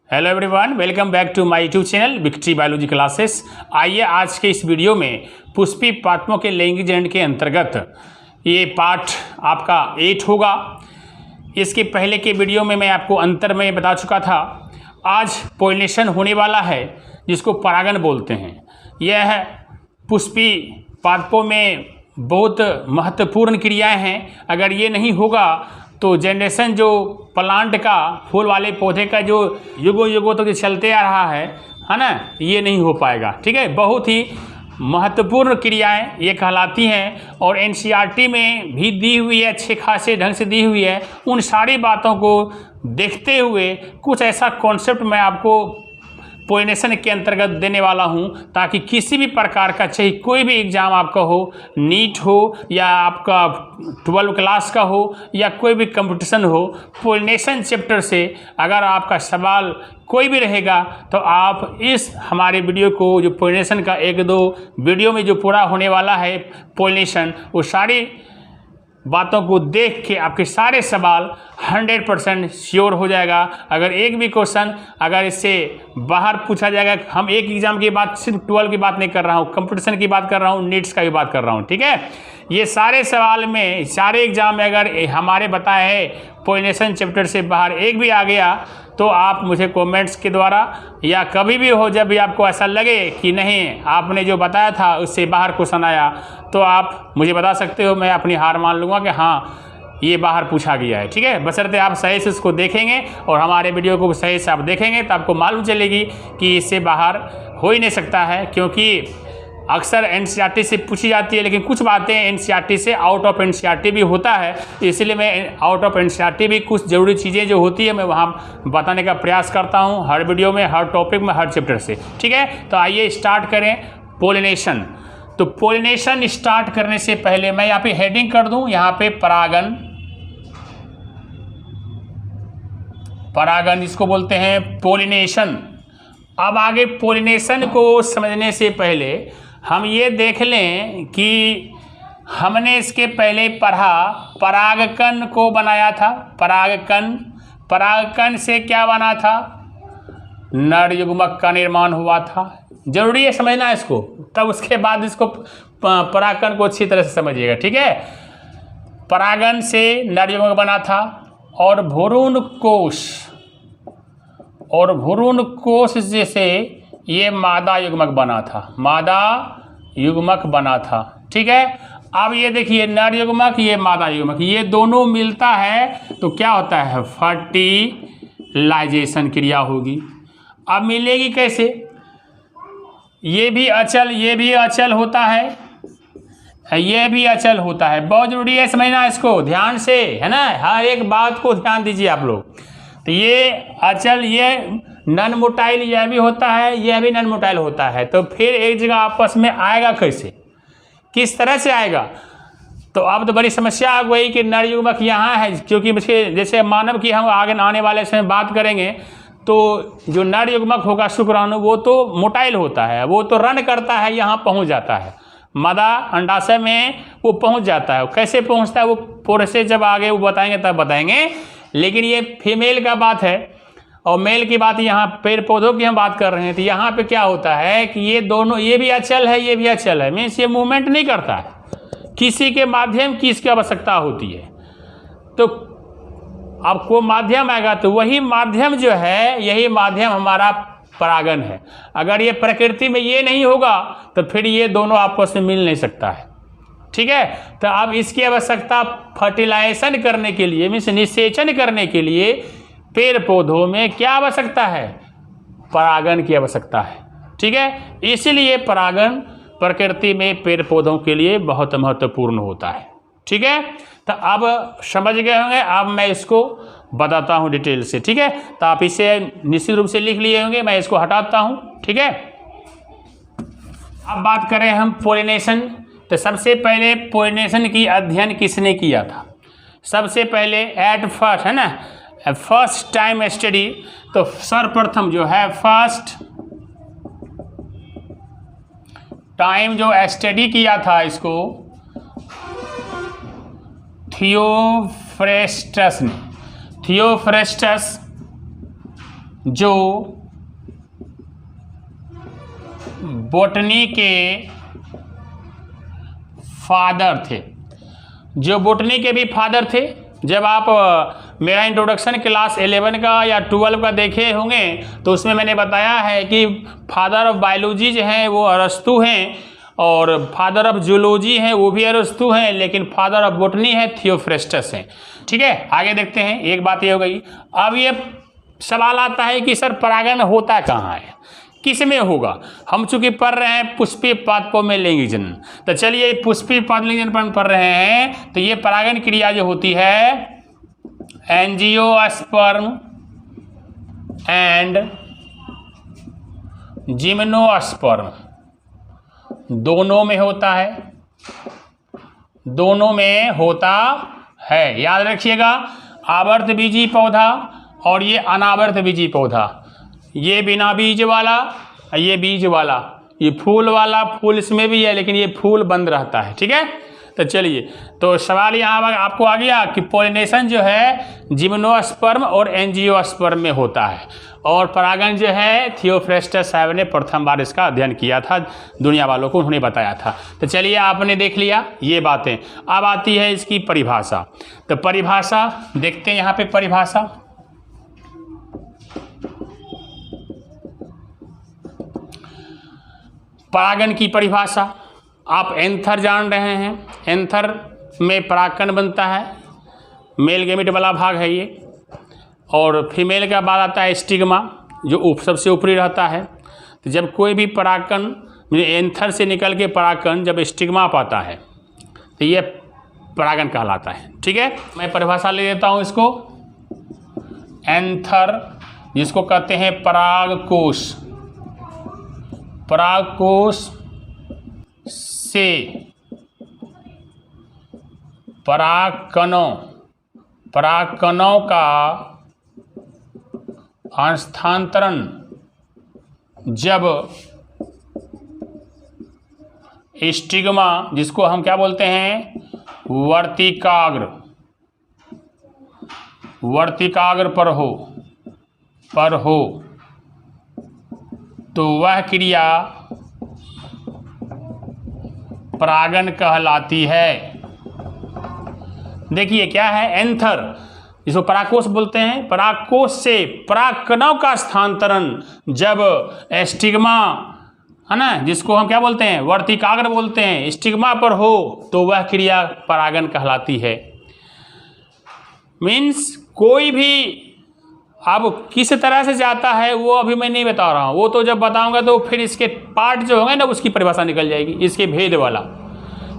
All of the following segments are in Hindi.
Hello everyone, welcome back to my YouTube channel victory biology classes. आइए आज के इस वीडियो में पुष्पी पादपों के लैंगिक जनन के अंतर्गत ये पार्ट आपका 8 होगा। इसके पहले के वीडियो में मैं आपको अंतर में बता चुका था। आज पोलिनेशन होने वाला है जिसको परागण बोलते हैं। यह पुष्पी पादपों में बहुत महत्वपूर्ण क्रियाएं हैं। अगर ये नहीं होगा तो जनरेशन जो प्लांट का फूल वाले पौधे का जो युगों युगों तक तो चलते आ रहा है ना, ये नहीं हो पाएगा। ठीक है, बहुत ही महत्वपूर्ण क्रियाएं ये कहलाती हैं और एनसीईआरटी में भी दी हुई है, अच्छे खासे ढंग से दी हुई है। उन सारी बातों को देखते हुए कुछ ऐसा कॉन्सेप्ट मैं आपको पोलिनेशन के अंतर्गत देने वाला हूं ताकि किसी भी प्रकार का, चाहे कोई भी एग्ज़ाम आपका हो, नीट हो या आपका 12 क्लास का हो या कोई भी कंपटीशन हो, पोलिनेशन चैप्टर से अगर आपका सवाल कोई भी रहेगा तो आप इस हमारे वीडियो को, जो पोलिनेशन का 1-2 वीडियो में जो पूरा होने वाला है पोलिनेशन, वो सारी बातों को देख के आपके सारे सवाल 100% श्योर हो जाएगा। अगर एक भी क्वेश्चन अगर इससे बाहर पूछा जाएगा, हम एक एग्जाम की बात, सिर्फ 12 की बात नहीं कर रहा हूँ, कंपटीशन की बात कर रहा हूँ, नीट्स का भी बात कर रहा हूँ। ठीक है, ये सारे सवाल में, सारे एग्जाम में अगर हमारे बताए है पोलिनेशन चैप्टर से बाहर एक भी आ गया तो आप मुझे कमेंट्स के द्वारा या कभी भी हो, जब भी आपको ऐसा लगे कि नहीं आपने जो बताया था उससे बाहर क्वेश्चन आया, तो आप मुझे बता सकते हो। मैं अपनी हार मान लूँगा कि हाँ ये बाहर पूछा गया है। ठीक है, बशर्ते आप सही से उसको देखेंगे और हमारे वीडियो को सही से आप देखेंगे तो आपको मालूम चलेगी कि इससे बाहर हो ही नहीं सकता है, क्योंकि अक्सर एनसीईआरटी से पूछी जाती है, लेकिन कुछ बातें एनसीईआरटी से आउट ऑफ एनसीईआरटी भी होता है। इसलिए मैं आउट ऑफ एनसीईआरटी भी कुछ ज़रूरी चीज़ें जो होती है मैं वहाँ बताने का प्रयास करता हूँ, हर वीडियो में, हर टॉपिक में, हर चैप्टर से। ठीक है, तो आइए स्टार्ट करें पोलिनेशन। तो पोलिनेशन स्टार्ट करने से पहले मैं यहाँ पे हेडिंग कर दूँ, यहाँ पे परागण, परागण इसको बोलते हैं पोलिनेशन। अब आगे पोलिनेशन को समझने से पहले हम ये देख लें कि हमने इसके पहले पढ़ा परागकण को बनाया था। परागकण, परागकण से क्या बना था? नर युग्मक का निर्माण हुआ था। जरूरी है समझना इसको, तब उसके बाद इसको परागकण को अच्छी तरह से समझिएगा। ठीक है, परागण से नर युग्मक बना था और भ्रूण कोश, और भ्रूण कोश से ये मादा युग्मक बना था, मादा युग्मक बना था। ठीक है, अब ये देखिए नर युग्मक, ये मादा युग्मक, ये दोनों मिलता है तो क्या होता है? फर्टिलाइजेशन क्रिया होगी। अब मिलेगी कैसे? ये भी अचल, ये भी अचल होता है, ये भी अचल होता है। बहुत जरूरी है समझना इसको ध्यान से, है ना, हर एक बात को ध्यान दीजिए आप लोग। तो ये अचल, ये नॉन मोटाइल, यह भी होता है, यह भी नॉन मोटाइल होता है। तो फिर एक जगह आपस में आएगा कैसे, किस तरह से आएगा? तो अब तो बड़ी समस्या आ गई कि नर युग्मक यहाँ है, क्योंकि जैसे मानव की हम आगे आने वाले समय बात करेंगे तो जो नर युग्मक होगा शुक्राणु, वो तो मोटाइल होता है, वो तो रन करता है, यहाँ पहुँच जाता है, मादा अंडाशय में वो पहुँच जाता है। कैसे पहुँचता है वो प्रोसेस जब आगे वो बताएंगे तब बताएंगे, लेकिन ये फीमेल का बात है और मेल की बात, यहाँ पेड़ पौधों की हम बात कर रहे हैं। तो यहाँ पे क्या होता है कि ये दोनों, ये भी अचल है, ये भी अचल है, मीन्स ये मूवमेंट नहीं करता है, किसी के माध्यम की इसकी आवश्यकता होती है। तो आपको माध्यम आएगा तो वही माध्यम जो है, यही माध्यम हमारा परागण है। अगर ये प्रकृति में ये नहीं होगा तो फिर ये दोनों आपस में मिल नहीं सकता है। ठीक है, तो अब इसकी आवश्यकता फर्टिलाइजेशन करने के लिए, मीन्स निषेचन करने के लिए पेड़ पौधों में क्या आवश्यकता है? परागण की आवश्यकता है। ठीक है, इसीलिए परागण प्रकृति में पेड़ पौधों के लिए बहुत महत्वपूर्ण होता है। ठीक है, तो अब समझ गए होंगे। अब मैं इसको बताता हूँ डिटेल से। ठीक है, तो आप इसे निश्चित रूप से लिख लिए होंगे, मैं इसको हटाता हूँ। ठीक है, अब बात करें हम पोलिनेशन। तो सबसे पहले पोलिनेशन की अध्ययन किसने किया था? सबसे पहले एट फर्स्ट, है ना, फर्स्ट टाइम स्टडी, तो सर्वप्रथम जो है फर्स्ट टाइम जो स्टडी किया था इसको थियोफ्रेस्टस ने। थियोफ्रेस्टस जो बॉटनी के फादर थे, जो बॉटनी के भी फादर थे। जब आप मेरा इंट्रोडक्शन क्लास 11 का या 12 का देखे होंगे तो उसमें मैंने बताया है कि फादर ऑफ बायोलॉजी जो हैं वो अरस्तु हैं, और फादर ऑफ जूलॉजी हैं वो भी अरस्तु हैं, लेकिन फादर ऑफ बॉटनी है थियोफ्रेस्टस हैं। ठीक है, आगे देखते हैं। एक बात ये हो गई। अब ये सवाल आता है कि सर परागण होता कहाँ है, किस में होगा। हम चूंकि पढ़ रहे हैं पुष्पीय पादपों में लैंगिक जनन, तो चलिए पुष्पीय पाद लैंगिक जनन पर पढ़ रहे हैं, तो ये परागण क्रिया जो होती है एंजियोस्पर्म एंड जिम्नोस्पर्म दोनों में होता है, दोनों में होता है। याद रखिएगा, आवर्त बीजी पौधा और ये अनावर्त बीजी पौधा, ये बिना बीज वाला, ये बीज वाला, ये फूल वाला, फूल इसमें भी है लेकिन ये फूल बंद रहता है। ठीक है, तो चलिए, तो सवाल यहाँ आपको आ गया कि पोलिनेशन जो है जिम्नोस्पर्म और एंजियोस्पर्म में होता है, और परागण जो है थियोफ्रेस्टस साहब ने प्रथम बार इसका अध्ययन किया था, दुनिया वालों को उन्होंने बताया था। तो चलिए, आपने देख लिया ये बातें। अब आती है इसकी परिभाषा। तो परिभाषा देखते हैं, यहाँ पे परिभाषा परागण की परिभाषा आप एंथर जान रहे हैं। एंथर में परागकण बनता है, मेल गैमेट वाला भाग है ये, और फीमेल का बाद आता है स्टिग्मा जो सबसे ऊपरी रहता है। तो जब कोई भी परागकण एंथर से निकल के परागकण जब स्टिग्मा पाता है तो ये परागण कहलाता है। ठीक है, मैं परिभाषा ले लेता हूँ इसको। एंथर जिसको कहते हैं परागकोश, परागकोश से परागकणों का स्थानांतरण जब स्टिग्मा, जिसको हम क्या बोलते हैं वर्तिकाग्र पर हो तो वह क्रिया परागण कहलाती है। देखिए क्या है एंथर, जिसको परागकोश बोलते हैं। परागकोश से परागकणों का स्थानांतरण जब स्टिग्मा है ना, जिसको हम क्या बोलते हैं वर्तिकाग्र बोलते हैं, स्टिग्मा पर हो तो वह क्रिया परागण कहलाती है। मीन्स कोई भी अब किस तरह से जाता है वो अभी मैं नहीं बता रहा हूँ, वो तो जब बताऊंगा तो फिर इसके पार्ट जो होंगे ना उसकी परिभाषा निकल जाएगी, इसके भेद वाला।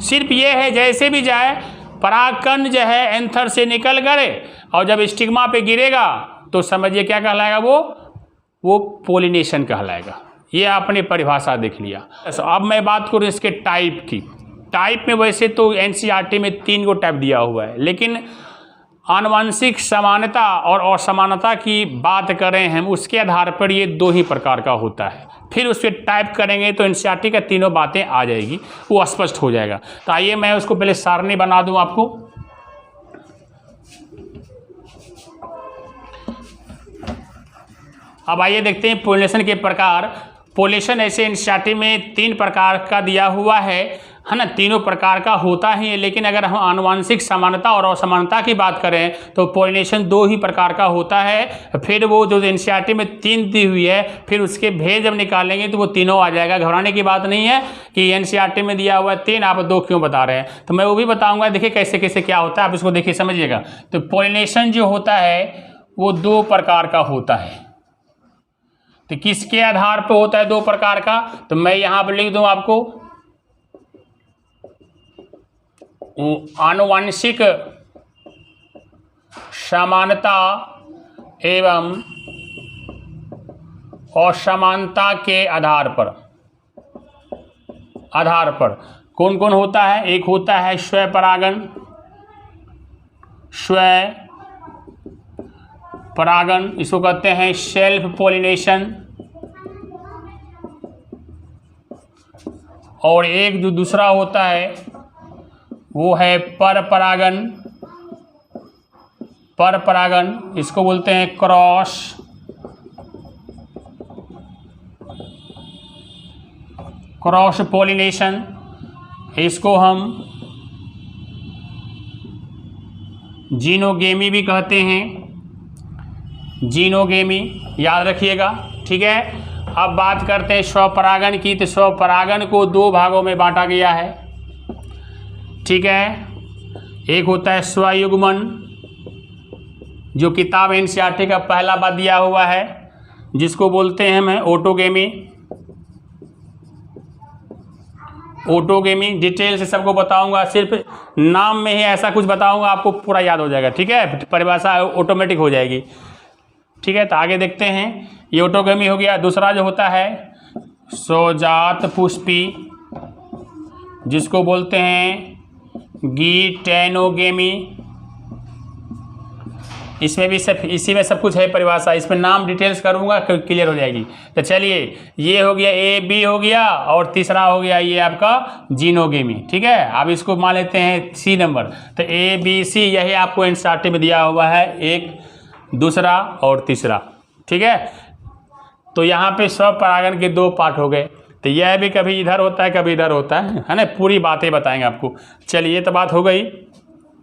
सिर्फ ये है जैसे भी जाए परागकण जो है एंथर से निकल गए और जब स्टिग्मा पे गिरेगा तो समझिए क्या कहलाएगा, वो पोलिनेशन कहलाएगा। ये आपने परिभाषा देख लिया। अब मैं बात करूँ इसके टाइप की। टाइप में वैसे तो एनसीईआरटी में 3 गो टाइप दिया हुआ है, लेकिन आनुवंशिक समानता और असमानता की बात करें हम, उसके आधार पर ये 2 ही प्रकार का होता है। फिर उस पर टाइप करेंगे तो एनसीईआरटी का 3 बातें आ जाएगी, वो स्पष्ट हो जाएगा। तो आइए मैं उसको पहले सारणी बना दूं आपको। अब आइए देखते हैं पोलिनेशन के प्रकार। पोलिनेशन ऐसे एनसीईआरटी में 3 प्रकार का दिया हुआ है ना, तीनों प्रकार का होता ही है। लेकिन अगर हम आनुवंशिक समानता और असमानता की बात करें तो पोलिनेशन 2 ही प्रकार का होता है। फिर वो जो एनसीईआरटी में 3 दी हुई है, फिर उसके भेद जब निकालेंगे तो वो तीनों आ जाएगा। घबराने की बात नहीं है कि एनसीईआरटी में दिया हुआ है 3, आप 2 क्यों बता रहे हैं, तो मैं वो भी बताऊँगा। देखिए कैसे कैसे क्या होता है, आप इसको देखिए समझिएगा। तो पोलिनेशन जो होता है वो 2 प्रकार का होता है। तो किसके आधार पर होता है 2 प्रकार का, तो मैं यहाँ पर लिख दूँ आपको, आनुवंशिक समानता एवं असमानता के आधार पर कौन कौन होता है। एक होता है स्वपरागण, इसको कहते हैं सेल्फ पोलिनेशन। और एक जो दूसरा होता है वो है पर परागण, इसको बोलते हैं क्रॉस क्रॉस पोलिनेशन, इसको हम जीनोगेमी भी कहते हैं, जीनोगेमी, याद रखिएगा। ठीक है, अब बात करते हैं स्वपरागन की। तो स्वपरागन को दो भागों में बांटा गया है। ठीक है, एक होता है स्वयुग्मन, जो किताब एनसीईआरटी का पहला बात दिया हुआ है, जिसको बोलते हैं मैं ऑटोगेमी। ऑटोगेमी डिटेल से सबको बताऊंगा, सिर्फ नाम में ही ऐसा कुछ बताऊंगा, आपको पूरा याद हो जाएगा। ठीक है, परिभाषा ऑटोमेटिक हो जाएगी। ठीक है, तो आगे देखते हैं। ये ऑटोगेमी हो गया। दूसरा जो होता है स्वजात पुष्पी, जिसको बोलते हैं गीटेनोगेमी। इसमें भी सब, इसी में सब कुछ है परिभाषा, इसमें नाम डिटेल्स करूंगा, क्लियर हो जाएगी। तो चलिए, ये हो गया ए बी हो गया, और तीसरा हो गया ये आपका जीनोगेमी। ठीक है, अब इसको मान लेते हैं सी नंबर। तो ए बी सी यही आपको एनसीईआरटी में दिया हुआ है, एक, दूसरा और तीसरा। ठीक है, तो यहाँ पे स्वपरागन के दो पार्ट हो गए। तो यह भी कभी इधर होता है, कभी इधर होता है ना। पूरी बातें बताएंगे आपको। चलिए, ये तो बात हो गई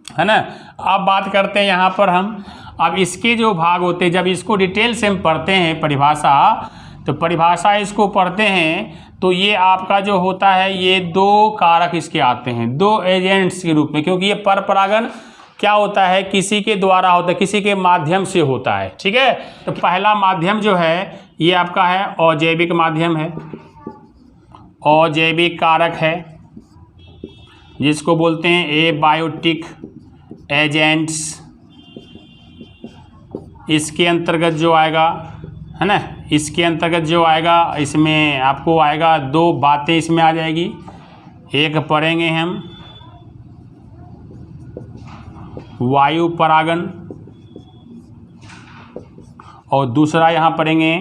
है ना। अब बात करते हैं यहाँ पर हम, अब इसके जो भाग होते हैं, जब इसको डिटेल से हम पढ़ते हैं परिभाषा, तो परिभाषा इसको पढ़ते हैं तो ये आपका जो होता है, ये दो कारक इसके आते हैं, दो एजेंट्स के रूप में, क्योंकि ये परपरागन क्या होता है, किसी के द्वारा होता है, किसी के माध्यम से होता है। ठीक है, तो पहला माध्यम जो है ये आपका है अजैविक माध्यम है, अजैविक कारक है, जिसको बोलते हैं एबायोटिक एजेंट्स। इसके अंतर्गत जो आएगा है ना, इसके अंतर्गत जो आएगा, इसमें आपको आएगा दो बातें इसमें आ जाएगी। एक पढ़ेंगे हम वायु परागन, और दूसरा यहाँ पढ़ेंगे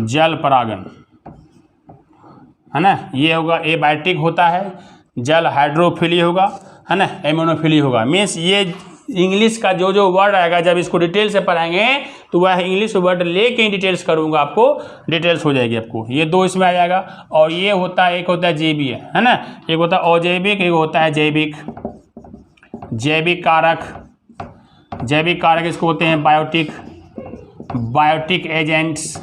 जल परागन, है ना। ये होगा एबायोटिक होता है, जल हाइड्रोफिली होगा, है ना, एमोनोफिली होगा। मीन्स ये इंग्लिश का जो जो वर्ड आएगा, जब इसको डिटेल से पढ़ाएंगे तो वह इंग्लिश वर्ड लेके डिटेल्स करूंगा, आपको डिटेल्स हो जाएगी आपको। ये दो इसमें आ जाएगा। और ये होता है, एक होता है जैवीय, है ना, एक होता है अजैविक, एक होता है जैविक। जैविक कारक, जैविक कारक इसको होते हैं biotic, biotic agents.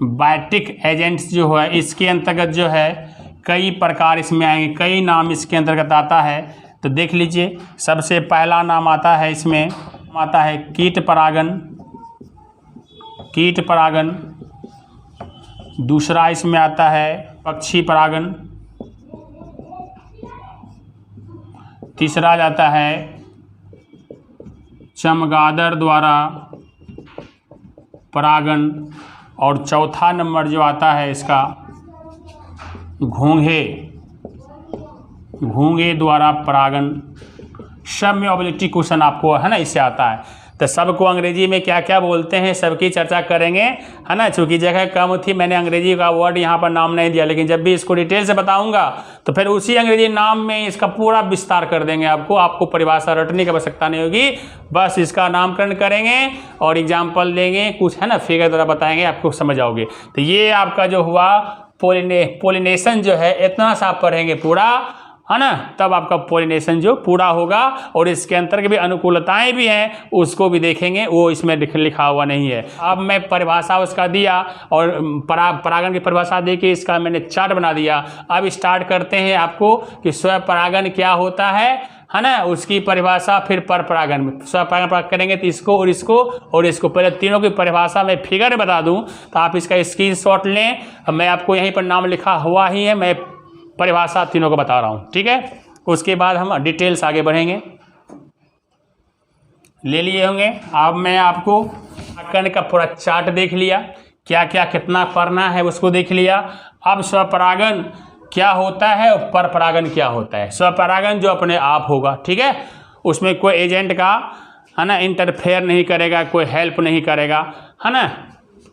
Biotic agents जो है, इसके अंतर्गत जो है कई प्रकार इसमें आएंगे, कई नाम इसके अंतर्गत आता है। तो देख लीजिए, सबसे पहला नाम आता है, इसमें आता है कीट परागन, कीट परागन। दूसरा इसमें आता है पक्षी परागन। तीसरा जाता है चमगादड़ द्वारा परागन। और चौथा नंबर जो आता है इसका घोंघे, घोंघे द्वारा परागन। सब में ऑब्जेक्टिव क्वेश्चन आपको है ना इससे आता है। तो सबको अंग्रेजी में क्या क्या बोलते हैं सबकी चर्चा करेंगे, है ना। चूँकि जगह कम थी, मैंने अंग्रेजी का वर्ड यहाँ पर नाम नहीं दिया, लेकिन जब भी इसको डिटेल से बताऊंगा तो फिर उसी अंग्रेजी नाम में इसका पूरा विस्तार कर देंगे आपको। आपको परिभाषा रटने की आवश्यकता नहीं होगी, बस इसका नामकरण करेंगे और एग्जाम्पल लेंगे, कुछ है ना फिगर द्वारा बताएंगे, आपको समझ आओगे। तो ये आपका जो हुआ पोलिनेशन जो है, इतना सा आप पढ़ेंगे पूरा, है ना, तब आपका पोलिनेशन जो पूरा होगा। और इसके अंतर्गत भी अनुकूलताएं भी हैं, उसको भी देखेंगे, वो इसमें लिखा हुआ नहीं है। अब मैं परिभाषा उसका दिया और परागन की परिभाषा दे के इसका मैंने चार्ट बना दिया। अब स्टार्ट करते हैं आपको कि स्वपरागन क्या होता है ना, उसकी परिभाषा। फिर परपरागन में स्वपरागन करेंगे तो इसको और इसको और इसको, पहले तीनों की परिभाषा में फिगर बता दूं तो आप इसका स्क्रीनशॉट लें। मैं आपको यहीं पर नाम लिखा हुआ ही है, मैं परिभाषा तीनों को बता रहा हूँ, ठीक है। उसके बाद हम डिटेल्स आगे बढ़ेंगे। ले लिए होंगे। अब मैं आपको परागन का पूरा चार्ट देख लिया, क्या क्या कितना पढ़ना है उसको देख लिया। अब स्वपरागन क्या होता है और परपरागन क्या होता है। स्वपरागन जो अपने आप होगा, ठीक है, उसमें कोई एजेंट का है ना इंटरफेयर नहीं करेगा, कोई हेल्प नहीं करेगा, है ना,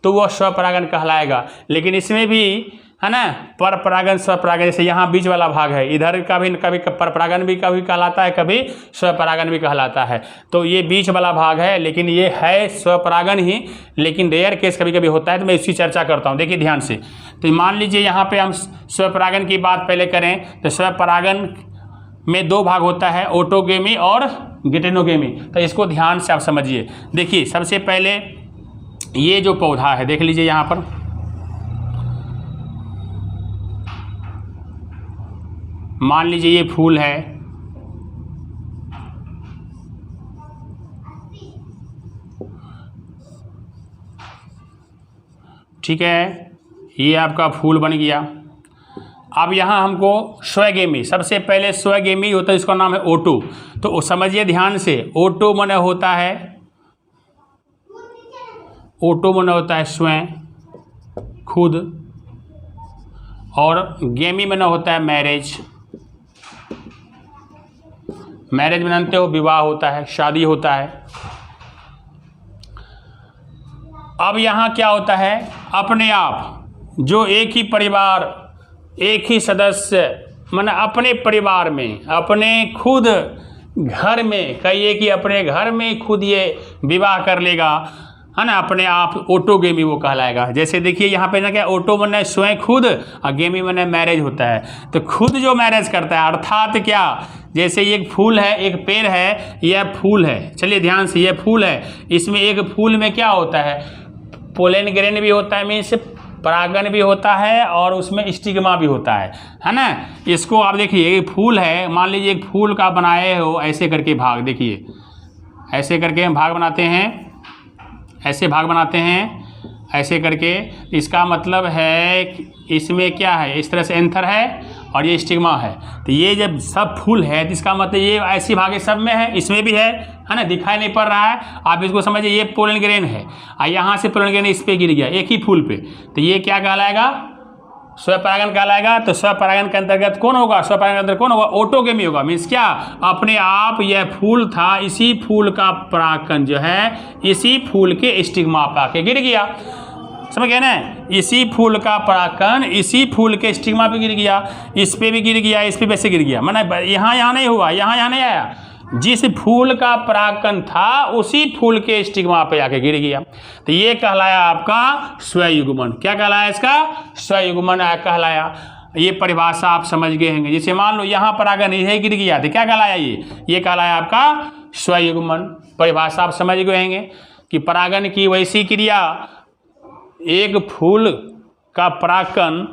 तो वो स्वपरागन कहलाएगा। लेकिन इसमें भी है ना, पर परागन स्वपरागन। जैसे यहाँ बीच वाला भाग है, इधर का भी कभी पर परागन भी कभी कहलाता है, कभी स्वपरागन भी कहलाता है। तो ये बीच वाला भाग है, लेकिन ये है स्वपरागन ही, लेकिन रेयर केस कभी कभी होता है, तो मैं इसकी चर्चा करता हूँ। देखिए ध्यान से, तो मान लीजिए यहाँ पे हम स्वपरागन की बात पहले करें तो स्वपरागन में दो भाग होता है, ऑटोगेमी और गेटेनोगेमी। तो इसको ध्यान से आप समझिए। देखिए सबसे पहले ये जो पौधा है, देख लीजिए यहाँ पर, मान लीजिए ये फूल है, ठीक है, ये आपका फूल बन गया। अब यहाँ हमको स्वयगेमी, सबसे पहले स्वयगेमी होता है, इसका नाम है ओटो। तो समझिए ध्यान से, ओटो माने होता है, ओटो माने होता है स्वयं, खुद, और गेमी माने होता है मैरिज। मैरिज मानते हो विवाह होता है, शादी होता है। अब यहाँ क्या होता है, अपने आप जो एक ही परिवार, एक ही सदस्य, माने अपने परिवार में, अपने खुद घर में, कहिए कि अपने घर में खुद ये विवाह कर लेगा, है ना, अपने आप, ऑटोगेमी वो कहलाएगा। जैसे देखिए यहाँ पे ना, क्या ऑटो माने स्वयं खुद, और गेमी माने मैरिज होता है। तो खुद जो मैरिज करता है, अर्थात क्या, जैसे एक फूल है, एक पेड़ है, यह फूल है, चलिए ध्यान से, यह फूल है, इसमें एक फूल में क्या होता है, पोलन ग्रेन भी होता है, मीन्स परागन भी होता है, और उसमें स्टिग्मा भी होता है ना। इसको आप देखिए, एक फूल है, मान लीजिए एक फूल का बनाए हो ऐसे करके भाग, देखिए ऐसे करके हम भाग बनाते हैं, ऐसे भाग बनाते हैं, ऐसे करके। इसका मतलब है कि इसमें क्या है, इस तरह से एंथर है और ये स्टिग्मा है। तो ये जब सब फूल है तो इसका मतलब ये ऐसी भागे सब में है, इसमें भी है ना, दिखाई नहीं पड़ रहा है। आप इसको समझिए, ये पोलन ग्रेन है, और यहाँ से पोलन ग्रेन इस पे गिर गया, एक ही फूल पे, तो ये क्या कहलाएगा, स्वपरागन कहलाएगा। तो स्वपरागन के अंतर्गत कौन होगा, स्वपरागन के अंतर्गत कौन होगा, ऑटोगेमी होगा। मीन्स क्या, अपने आप यह फूल था, इसी फूल का परागकण जो है इसी फूल के स्टिग्मा पे आके गिर गया, समझ गए ना, इसी फूल का परागकण इसी फूल के स्टिग्मा पे गिर गया, इस पे भी गिर गया, इस पे वैसे गिर गया, माना यहाँ नहीं हुआ, यहाँ नहीं आया, जिस फूल का परागकण था उसी फूल के स्टिग्मा पे आके गिर गया। तो ये कहलाया आपका स्वयुग्मन। क्या कहलाया, इसका स्वयुग्मन कहलाया। ये परिभाषा आप समझ गए होंगे। जैसे मान लो यहाँ परागन यही गिर गया, तो क्या कहलाया, ये कहलाया आपका स्वयुग्मन। परिभाषा आप समझ गए होंगे कि परागन की वैसी क्रिया, एक फूल का परागकण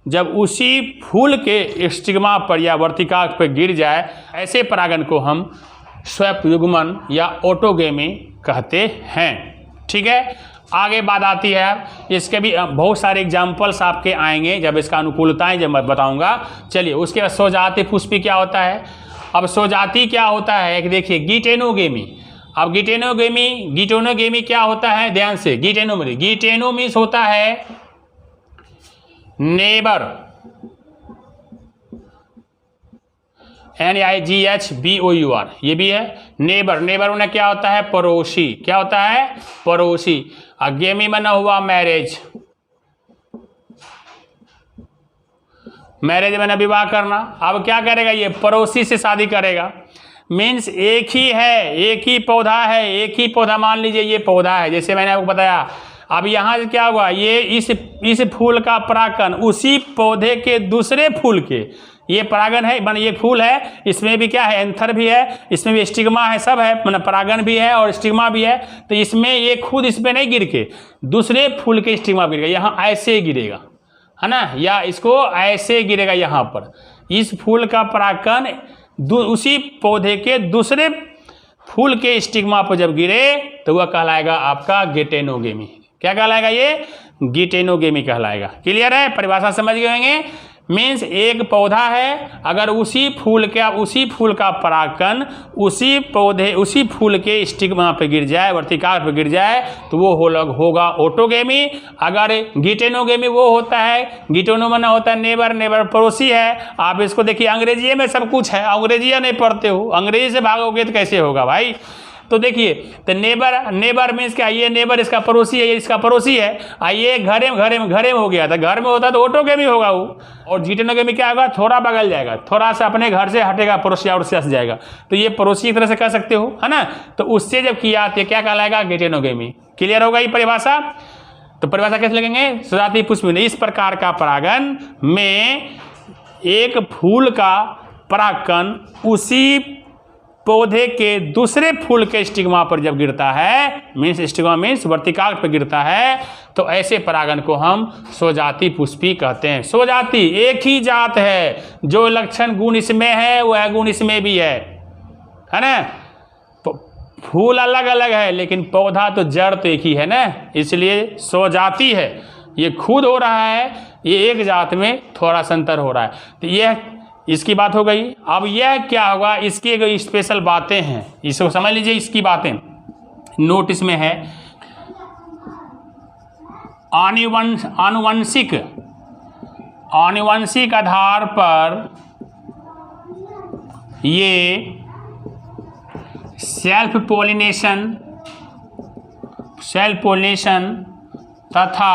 जब उसी फूल के स्टिग्मा पर या वर्तिका पर गिर जाए, ऐसे परागन को हम स्वयुग्मन या ऑटोगेमी कहते हैं। ठीक है, आगे बात आती है, इसके भी बहुत सारे एग्जाम्पल्स आपके आएंगे जब इसका अनुकूलताएं जब मैं बताऊंगा। चलिए, उसके बाद स्वजाति पुष्पी क्या होता है। अब स्वजाति क्या होता है, देखिए गिटेनोगेमी। अब गिटेनोगेमी क्या होता है, ध्यान से, गिटेनो मीन्स होता है नेबर, NIGHBOUR, ये भी है नेबर। नेबर में क्या होता है, पड़ोसी। क्या होता है, पड़ोसी। गेमी बना हुआ मैरिज, मैरिज में विवाह करना। अब क्या करेगा, ये पड़ोसी से शादी करेगा। मीन्स एक ही है, एक ही पौधा है, एक ही पौधा, मान लीजिए ये पौधा है, जैसे मैंने आपको बताया। अब यहाँ से क्या हुआ, ये इस फूल का परागकण उसी पौधे के दूसरे फूल के, ये परागन है, मान ये फूल है, इसमें भी क्या है, एंथर भी है, इसमें भी स्टिग्मा है, सब है, मतलब परागन भी है और स्टिग्मा भी है। तो इसमें ये खुद इस पर नहीं गिर के दूसरे फूल के स्टिग्मा गिरेगा, यहाँ ऐसे गिरेगा, है ना, या इसको ऐसे गिरेगा यहाँ पर। इस फूल का परागकण उसी पौधे के दूसरे फूल के स्टिग्मा पर जब गिरे तो वह कहलाएगा आपका गिटेनोगेमी। क्या कहलाएगा, ये गिटेनोगेमी कहलाएगा। क्लियर है, परिभाषा समझ गए होंगे। मीन्स एक पौधा है, अगर उसी फूल का परागकण उसी फूल के स्टिग्मा पे गिर जाए, वर्तिका पे गिर जाए, तो वो होगा ऑटोगेमी। अगर गिटेनोगेमी वो होता है, गिटेनो माना होता है नेबर पड़ोसी है। आप इसको देखिए, अंग्रेजी में सब कुछ है, अंग्रेजी नहीं पढ़ते हो, अंग्रेजी से भागोगे तो कैसे होगा भाई। तो देखिए, तो नेबर मीन्स क्या, ये नेबर इसका पड़ोसी है, ये इसका पड़ोसी है। ये घरे में हो गया था, घर में होता तो ऑटोगेमी होगा वो, और जीटेनोगेमी क्या होगा, थोड़ा बगल जाएगा, थोड़ा सा अपने घर से हटेगा, पड़ोसी और से हट जाएगा, तो ये पड़ोसी एक तरह से कह सकते हो, है ना। तो उससे जब किया तो क्या कहलाएगा, जीटेनोगेमी। क्लियर होगा ये परिभाषा। तो परिभाषा कैसे लगेंगे, सजातीय पुष्प में इस प्रकार का परागन में एक फूल का परागकण उसी पौधे के दूसरे फूल के स्टिग्मा पर जब गिरता है, मीन्स स्टिग्मा मीन्स वर्तिकाग्र पर गिरता है, तो ऐसे परागन को हम स्वजाति पुष्पी कहते हैं। स्वजाति एक ही जात है, जो लक्षण गुण इसमें है वह गुण इसमें भी है ना। फूल अलग अलग है लेकिन पौधा तो जड़ तो एक ही है ना, इसलिए स्वजाति है। ये खुद हो रहा है, ये एक जात में थोड़ा सा अंतर हो रहा है। तो यह इसकी बात हो गई। अब यह क्या होगा, इसकी जो स्पेशल बातें हैं, इसको समझ लीजिए। इसकी बातें नोटिस में है, आनुवंशिक आधार पर ये सेल्फ पोलिनेशन तथा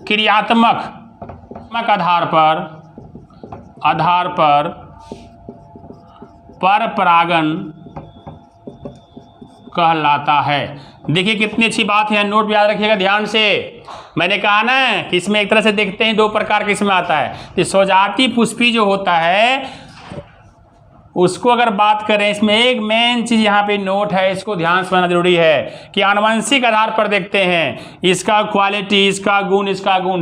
क्रियात्मक आधार पर पर परागन कहलाता है। देखिए कितनी अच्छी बात है, नोट भी याद रखिएगा ध्यान से। मैंने कहा ना कि इसमें एक तरह से देखते हैं दो प्रकार के इसमें आता है। तो स्वजाति पुष्पी जो होता है उसको अगर बात करें, इसमें एक मेन चीज यहाँ पे नोट है, इसको ध्यान से समझना जरूरी है कि आनुवंशिक आधार पर देखते हैं, इसका क्वालिटी, इसका गुण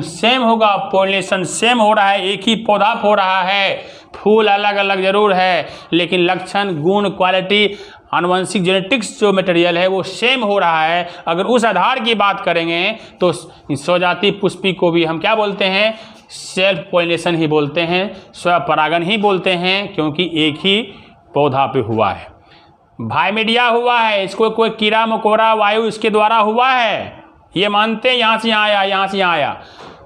सेम होगा, पॉलिनेशन सेम हो रहा है, एक ही पौधा हो रहा है, फूल अलग अलग जरूर है लेकिन लक्षण, गुण, क्वालिटी, आनुवंशिक जेनेटिक्स जो मटेरियल है वो सेम हो रहा है। अगर उस आधार की बात करेंगे तो स्वजाति पुष्पी को भी हम क्या बोलते हैं, सेल्फ पॉलिनेशन ही बोलते हैं, स्वपरागन ही बोलते हैं, क्योंकि एक ही पौधा पे हुआ है, भाइमेडिया हुआ है, इसको कोई कीड़ा मकोड़ा वायु इसके द्वारा हुआ है, ये मानते हैं, यहाँ से यहाँ आया, यहाँ से यहाँ आया,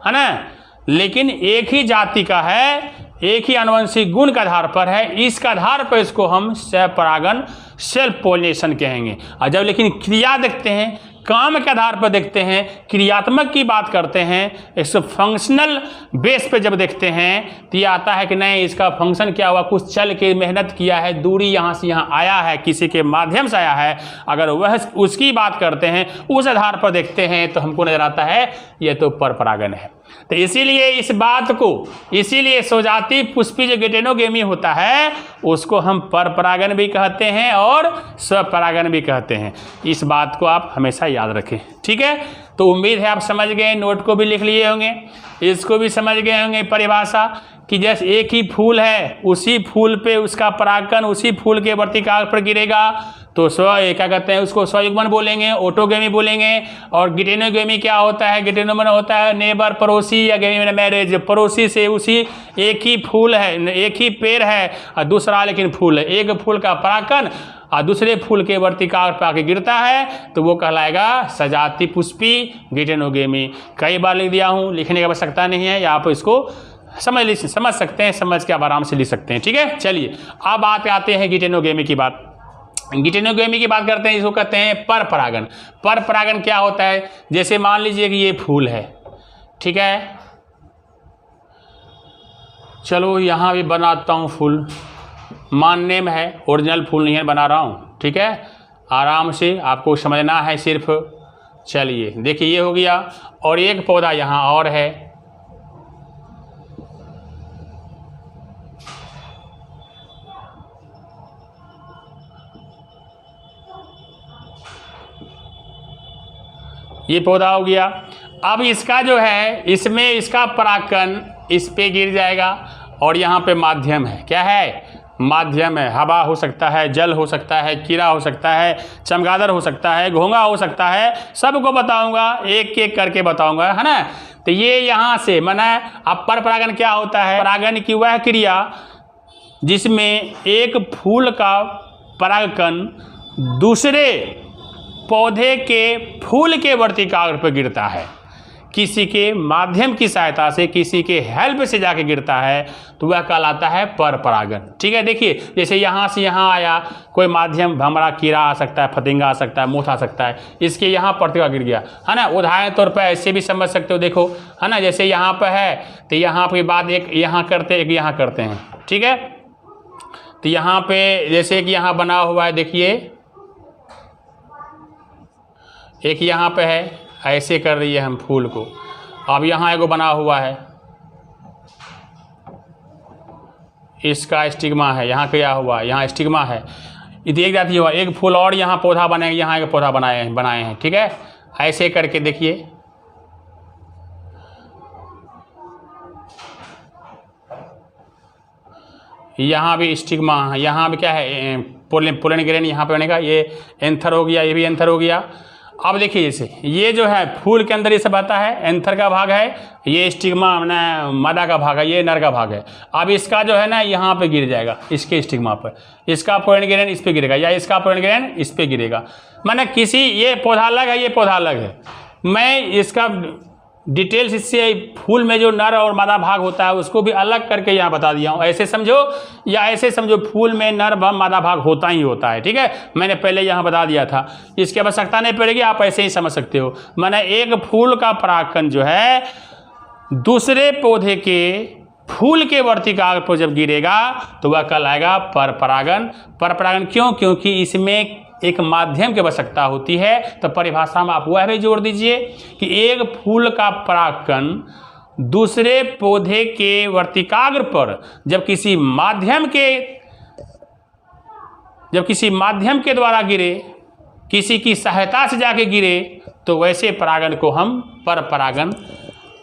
है ना। लेकिन एक ही जाति का है, एक ही आनुवंशिक गुण के आधार पर है, इसका आधार पर इसको हम स्वपरागन, सेल्फ पॉलिनेशन कहेंगे। और जब लेकिन क्रिया देखते हैं, काम के आधार पर देखते हैं, क्रियात्मक की बात करते हैं, इसको फंक्शनल बेस पे जब देखते हैं तो ये आता है कि नहीं, इसका फंक्शन क्या हुआ, कुछ चल के मेहनत किया है, दूरी यहाँ से यहाँ आया है, किसी के माध्यम से आया है, अगर वह उसकी बात करते हैं, उस आधार पर देखते हैं तो हमको नजर आता है ये तो परपरागन है। तो इसीलिए इस बात को, इसीलिए स्वजाति पुष्पी जो जीटेनोगेमी होता है उसको हम परपरागन भी कहते हैं और स्वपरागन भी कहते हैं। इस बात को आप हमेशा याद रखें, ठीक है। तो उम्मीद है आप समझ गए, नोट को भी लिख लिए होंगे, इसको भी समझ गए होंगे परिभाषा कि जैसे एक ही फूल है, उसी फूल पे उसका परागकण उसी फूल के वर्तिकाग्र पर गिरेगा तो क्या कहते हैं उसको स्वयुग्मन बोलेंगे, ऑटोगेमी बोलेंगे। और जीटेनोगेमी क्या होता है, जीटेनोगेमी होता है नेबर, पड़ोसी, या गेमी में मैरिज, पड़ोसी से उसी एक ही फूल है, एक ही पेड़ है और दूसरा लेकिन फूल है, एक फूल का परागकण और दूसरे फूल के वर्तिकाग्र पर आके गिरता है तो वो कहलाएगा सजाति पुष्पी जीटेनोगेमी। कई बार लिख दिया हूँ, लिखने की आवश्यकता नहीं है, या आप इसको समझ सकते हैं, समझ के आप आराम से लिख सकते हैं, ठीक है। चलिए अब आते हैं जीटेनोगेमी की बात। जीटेनोगेमी की बात करते हैं, इसको कहते हैं पर परागन। पर परागन क्या होता है, जैसे मान लीजिए कि ये फूल है, ठीक है, चलो यहाँ भी बनाता हूँ फूल, मानने में है, ओरिजिनल फूल नहीं है, बना रहा हूँ, ठीक है, आराम से आपको समझना है सिर्फ। चलिए देखिए ये हो गया, और एक पौधा यहाँ और है, ये पौधा हो गया। अब इसका जो है, इसमें इसका परागकण इस पे गिर जाएगा और यहाँ पे माध्यम है, क्या है, माध्यम है, हवा हो सकता है, जल हो सकता है, कीड़ा हो सकता है, चमगादड़ हो सकता है, घोंघा हो सकता है, सबको बताऊंगा, एक एक करके बताऊंगा, है ना। तो ये यहाँ से मना। अब पर परागन क्या होता है, परागन की वह क्रिया जिसमें एक फूल का परागकण दूसरे पौधे के फूल के वर्तिकाग्र पर गिरता है। किसी के माध्यम की सहायता से, किसी के हेल्प से जाके गिरता है तो वह कहलाता है पर परागण। ठीक है, देखिए जैसे यहाँ से यहाँ आया कोई माध्यम, भमरा, कीड़ा आ सकता है, फतिंगा आ सकता है, मोथ आ सकता है, इसके यहाँ पत्ता गिर गया, है ना। उदाहरण तौर पर ऐसे भी समझ सकते हो, देखो है ना, जैसे यहाँ पर है तो यहाँ के बाद एक यहाँ करते, एक यहाँ करते हैं। ठीक है, तो यहाँ पे जैसे कि यहाँ बना हुआ है, देखिए एक यहाँ पे है, ऐसे कर रही है हम फूल को। अब यहाँ एगो बना हुआ है, इसका स्टिग्मा है, यहाँ क्या हुआ, यहाँ स्टिग्मा है, ये एक जाती हुआ, एक फूल और यहाँ पौधा बनेगा, यहाँ एक पौधा बनाए हैं। ठीक है, ऐसे करके देखिए, यहाँ भी स्टिग्मा है, यहाँ भी क्या है, पोलन ग्रेन यहाँ पे बनेगा, ये एंथर हो गया, ये भी एंथर हो गया। अब देखिए जैसे ये जो है फूल के अंदर ये सब आता है, एंथर का भाग है, ये स्टिग्मा ना मादा का भाग है, ये नर का भाग है। अब इसका जो है ना यहाँ पे गिर जाएगा, इसके स्टिग्मा पर, इसका पोलन ग्रेन इस पे गिरेगा, या इसका पोलन ग्रेन इस पे गिरेगा। माने किसी, ये पौधा अलग है, ये पौधा अलग है। मैं इसका डिटेल्स इससे फूल में जो नर और मादा भाग होता है उसको भी अलग करके यहाँ बता दिया हूँ। ऐसे समझो या ऐसे समझो, फूल में नर मादा भाग होता ही होता है। ठीक है, मैंने पहले यहाँ बता दिया था, इसकी आवश्यकता नहीं पड़ेगी, आप ऐसे ही समझ सकते हो। माने एक फूल का परागकण जो है दूसरे पौधे के फूल के वर्तिकाग्र पर जब गिरेगा तो वह कहलाएगा पर परागण। पर परागण क्यों? क्योंकि इसमें एक माध्यम की आवश्यकता होती है। तो परिभाषा में आप वह भी जोड़ दीजिए कि एक फूल का परागकण दूसरे पौधे के वर्तिकाग्र पर जब किसी माध्यम के द्वारा गिरे, किसी की सहायता से जाके गिरे, तो वैसे परागण को हम पर परागण,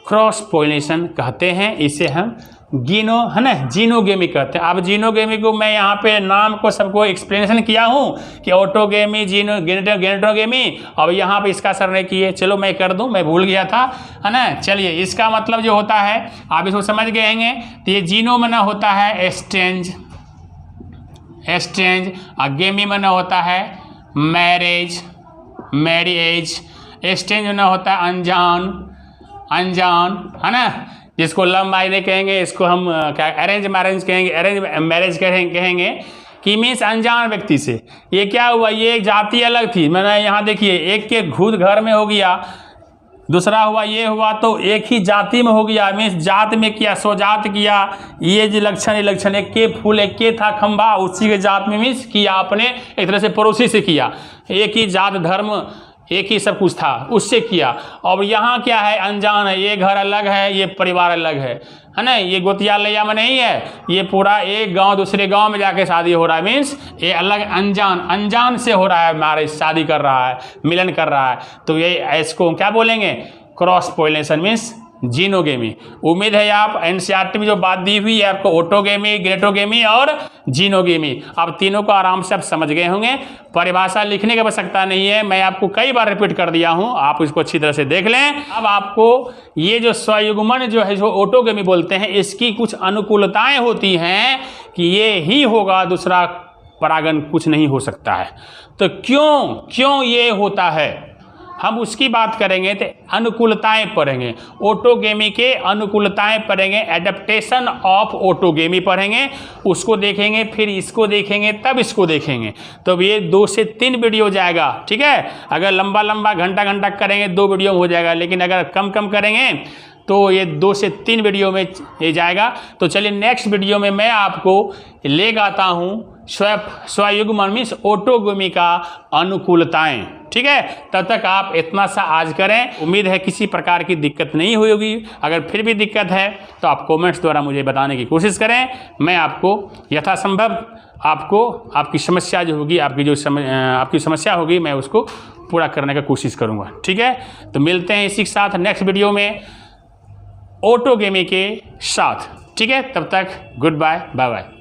क्रॉस पोलिनेशन कहते हैं। इसे हम जीनोगेमी कहते हैं। अब जीनोगेमी को मैं यहाँ पे नाम को सबको एक्सप्लेनेशन किया हूँ कि ऑटोगेमी, गेनेटोगेमी। अब यहाँ पे इसका सर ने किए, चलो मैं कर दूँ, मैं भूल गया था, है ना। चलिए, इसका मतलब जो होता है आप इसको समझ गए होंगे। तो ये जीनो में ना होता है एक्सचेंज, और गेमी में ना होता है मैरिज, एक्सचेंज में ना होता है अनजान, है ना, जिसको लव मैरिज कहेंगे, इसको हम क्या अरेंज मैरिज कहेंगे, अरेंज मैरिज कहेंगे कि मीन्स अनजान व्यक्ति से। ये क्या हुआ, ये एक जाति अलग थी, मैंने यहाँ देखिए एक के खुद घर में हो गया, दूसरा हुआ ये हुआ तो एक ही जाति में हो गया, मीन्स जात में किया, स्वजात किया। ये जो लक्षण एक के फूल, एक के था खंभा, उसी के जात में मीन्स किया आपने, एक तरह से पड़ोसी से किया, एक ही जात धर्म, एक ही सब कुछ था, उससे किया। और यहाँ क्या है, अनजान है, ये घर अलग है, ये परिवार अलग है ना। ये गोतिया लैया में नहीं है, ये पूरा एक गांव दूसरे गांव में जाके शादी हो रहा है, मीन्स ये अलग अनजान से हो रहा है मैरिज, शादी कर रहा है, मिलन कर रहा है। तो ये इसको क्या बोलेंगे, क्रॉस पोलिनेशन मीन्स जीनोगेमी। उम्मीद है आप एनसीईआरटी में जो बात दी हुई है आपको ऑटोगेमी, गेनेटोगेमी और जीनोगेमी, आप तीनों को आराम से आप समझ गए होंगे। परिभाषा लिखने की आवश्यकता नहीं है, मैं आपको कई बार रिपीट कर दिया हूं, आप इसको अच्छी तरह से देख लें। अब आपको ये जो स्वयुग्मन जो है, जो ऑटोगेमी बोलते हैं, इसकी कुछ अनुकूलताएं होती हैं कि ये ही होगा, दूसरा परागण कुछ नहीं हो सकता है। तो क्यों ये होता है, हम उसकी बात करेंगे। तो अनुकूलताएं पढ़ेंगे, ऑटोगेमी के अनुकूलताएं पढ़ेंगे, एडेप्टेशन ऑफ ऑटोगेमी पढ़ेंगे, उसको देखेंगे, फिर इसको देखेंगे, तब इसको देखेंगे। तो ये 2 से 3 वीडियो जाएगा। ठीक है, अगर लंबा घंटा करेंगे 2 वीडियो में हो जाएगा, लेकिन अगर कम करेंगे तो ये 2 से 3 वीडियो में ये जाएगा। तो चलिए नेक्स्ट वीडियो में मैं आपको ले आता हूँ स्वयुग्मन मीन्स ऑटोगेमी का अनुकूलताएं। ठीक है, तब तक आप इतना सा आज करें। उम्मीद है किसी प्रकार की दिक्कत नहीं हुई होगी। अगर फिर भी दिक्कत है तो आप कमेंट्स द्वारा मुझे बताने की कोशिश करें, मैं आपको यथासंभव आपकी समस्या जो होगी, आपकी समस्या होगी, मैं उसको पूरा करने का कोशिश करूँगा। ठीक है, तो मिलते हैं इसी के साथ नेक्स्ट वीडियो में ऑटोगेमी के साथ। ठीक है, तब तक गुड बाय, बाय बाय।